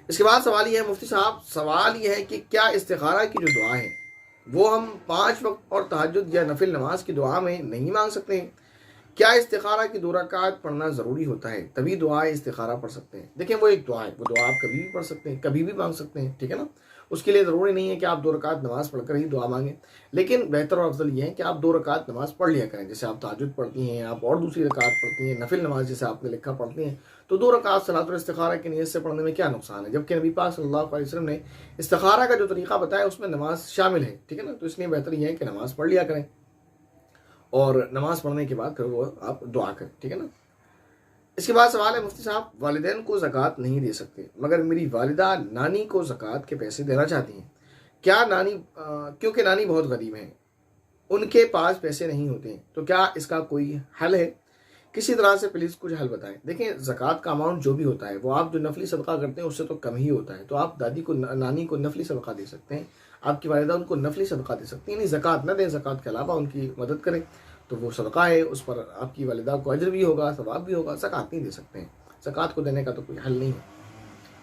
اس کے بعد سوال یہ ہے مفتی صاحب، سوال یہ ہے کہ کیا استخارہ کی جو دعا ہے وہ ہم 5 وقت اور تہجد یا نفل نماز کی دعا میں نہیں مانگ سکتے ہیں؟ کیا استخارہ کی 2 رکعت پڑھنا ضروری ہوتا ہے تبھی دعائے استخارہ پڑھ سکتے ہیں؟ دیکھیں وہ ایک دعا ہے، وہ دعا آپ کبھی بھی پڑھ سکتے ہیں، کبھی بھی مانگ سکتے ہیں، ٹھیک ہے نا؟ اس کے لیے ضروری نہیں ہے کہ آپ 2 رکعت نماز پڑھ کر ہی دعا مانگیں، لیکن بہتر اور افضل یہ ہے کہ آپ 2 رکعت نماز پڑھ لیا کریں، جیسے آپ تہجد پڑھتی ہیں، آپ اور دوسری رکعت پڑھتی ہیں، نفل نماز جیسے آپ نے لکھا پڑھتی ہیں، تو 2 رکعت صلاۃ الاستخارہ کی نیت سے پڑھنے میں کیا نقصان ہے؟ جبکہ نبی پاک صلی اللہ علیہ وسلم نے استخارہ کا جو طریقہ بتایا اس میں نماز شامل ہے، ٹھیک ہے نا؟ تو اس لیے بہتر یہ ہے کہ نماز پڑھ لیا کریں اور نماز پڑھنے کے بعد پھر وہ آپ دعا کریں، ٹھیک ہے نا؟ اس کے بعد سوال ہے مفتی صاحب، والدین کو زکوٰۃ نہیں دے سکتے مگر میری والدہ نانی کو زکوٰۃ کے پیسے دینا چاہتی ہیں، کیا نانی کیونکہ نانی بہت غریب ہیں، ان کے پاس پیسے نہیں ہوتے ہیں، تو کیا اس کا کوئی حل ہے؟ کسی طرح سے پلیز کچھ حل بتائیں۔ دیکھیں زکوٰۃ کا اماؤنٹ جو بھی ہوتا ہے وہ آپ جو نفلی صدقہ کرتے ہیں اس سے تو کم ہی ہوتا ہے، تو آپ دادی کو نانی کو نفلی صدقہ دے سکتے ہیں، آپ کی والدہ ان کو نفلی صدقہ دے سکتی ہیں، یعنی زکوٰۃ نہ دیں، زکوٰۃ کے علاوہ ان کی مدد کریں، تو وہ صدقہ ہے، اس پر آپ کی والدہ کو اجر بھی ہوگا، ثواب بھی ہوگا، زکوٰۃ نہیں دے سکتے ہیں، زکوٰۃ کو دینے کا تو کوئی حل نہیں ہے۔